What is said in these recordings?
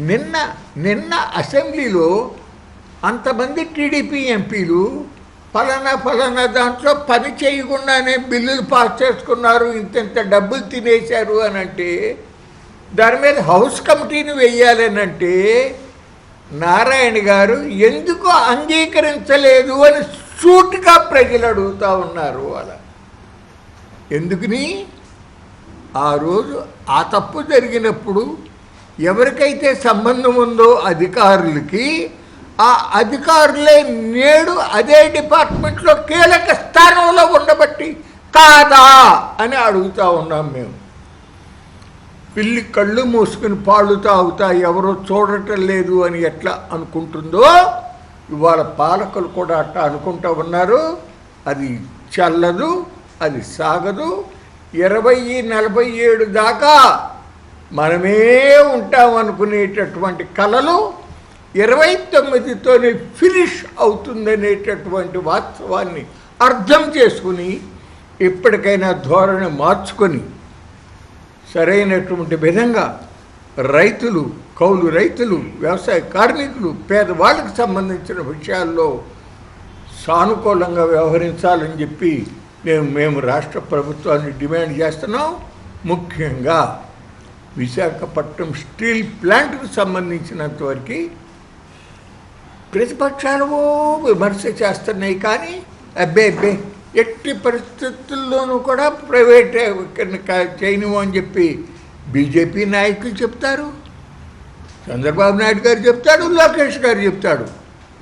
నిన్న నిన్న అసెంబ్లీలో అంతమంది టీడీపీ ఎంపీలు ఫలానా దాంట్లో పని చేయకుండానే బిల్లులు పాస్ చేసుకున్నారు, ఇంత డబ్బులు తినేశారు అని అంటే, దాని మీద హౌస్ కమిటీని వేయాలని అంటే నారాయణ గారు ఎందుకు అంగీకరించలేదు అని సూటిగా ప్రజలు అడుగుతూ ఉన్నారు. అలా ఎందుకని ఆ రోజు ఆ తప్పు జరిగినప్పుడు ఎవరికైతే సంబంధం ఉందో అధికారులకి, ఆ అధికారులే నేడు అదే డిపార్ట్మెంట్లో కీలక స్థానంలో ఉండబట్టి కాదా అని అడుగుతూ ఉన్నాం మేము. పిల్లి కళ్ళు మూసుకుని పాళ్ళు తాగుతా ఎవరో చూడటం లేదు అని ఎట్లా అనుకుంటుందో, ఇవాళ పాలకులు కూడా అట్లా అనుకుంటూ ఉన్నారు. అది చల్లదు, అది సాగదు. 2047 దాకా మనమే ఉంటామనుకునేటటువంటి కలలు 29తోనే ఫినిష్ అవుతుందనేటటువంటి వాస్తవాన్ని అర్థం చేసుకుని ఇప్పటికైనా ధోరణి మార్చుకొని సరైనటువంటి విధంగా రైతులు, కౌలు రైతులు, వ్యవసాయ కార్మికులు, పేదవాళ్ళకి సంబంధించిన విషయాల్లో సానుకూలంగా వ్యవహరించాలని చెప్పి మేము రాష్ట్ర ప్రభుత్వాన్ని డిమాండ్ చేస్తున్నాం. ముఖ్యంగా విశాఖపట్నం స్టీల్ ప్లాంట్కు సంబంధించినంతవరకు ప్రతిపక్షాలు విమర్శ చేస్తున్నాయి, కానీ అబ్బే ఎట్టి పరిస్థితుల్లోనూ కూడా ప్రైవేట్ చేయనివ్వు అని చెప్పి బీజేపీ నాయకులు చెప్తారు, చంద్రబాబు నాయుడు గారు చెప్తాడు, లోకేష్ గారు చెప్తాడు.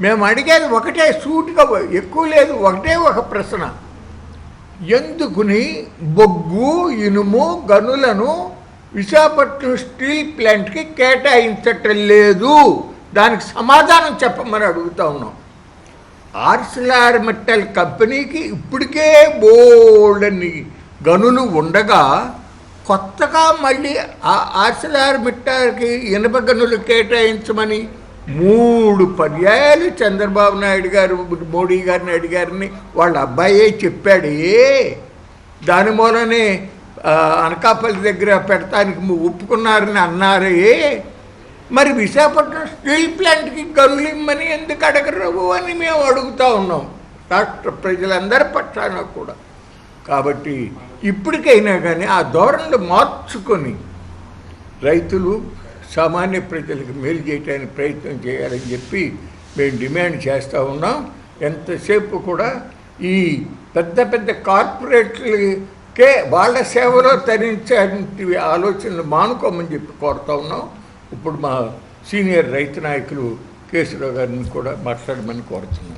మేము అడిగేది ఒకటే, సూటిగా ఎక్కువ లేదు, ఒకటే ఒక ప్రశ్న. ఎందుకుని బొగ్గు, ఇనుము గనులను విశాఖపట్నం స్టీల్ ప్లాంట్కి కేటాయించటం లేదు? దానికి సమాధానం చెప్పమని అడుగుతా ఉన్నాం. ఆర్సిలార్మిట్టల్ కంపెనీకి ఇప్పటికే బోల్డన్ని గనులు ఉండగా కొత్తగా మళ్ళీ ఆ ఆర్సిలార్మిట్టల్కి ఇనుప గనులు కేటాయించమని 3 పర్యాయాలు చంద్రబాబు నాయుడు గారు మోడీ గారిని అడిగారని వాళ్ళ అబ్బాయే చెప్పాడే. దాని మూలనే అనకాపల్లి దగ్గర పెడతానికి ఒప్పుకున్నారని అన్నారే. మరి విశాఖపట్నం స్టీల్ ప్లాంట్కి గనులు ఇమ్మని ఎందుకు అడగరు అని మేము అడుగుతూ ఉన్నాం రాష్ట్ర ప్రజలందరి పక్షాన కూడా. కాబట్టి ఇప్పటికైనా కానీ ఆ ధోరణులు మార్చుకొని రైతులు, సామాన్య ప్రజలకు మేలు చేయడానికి ప్రయత్నం చేయాలని చెప్పి మేము డిమాండ్ చేస్తూ ఉన్నాం. ఎంతసేపు కూడా ఈ పెద్ద కార్పొరేట్లకే వాళ్ళ సేవలో తరించే ఆలోచనలు మానుకోమని చెప్పి కోరుతూ ఉన్నాం. ఇప్పుడు మా సీనియర్ రైతు నాయకులు కేశవరావు గారిని కూడా మాట్లాడమని కోరుతున్నాం.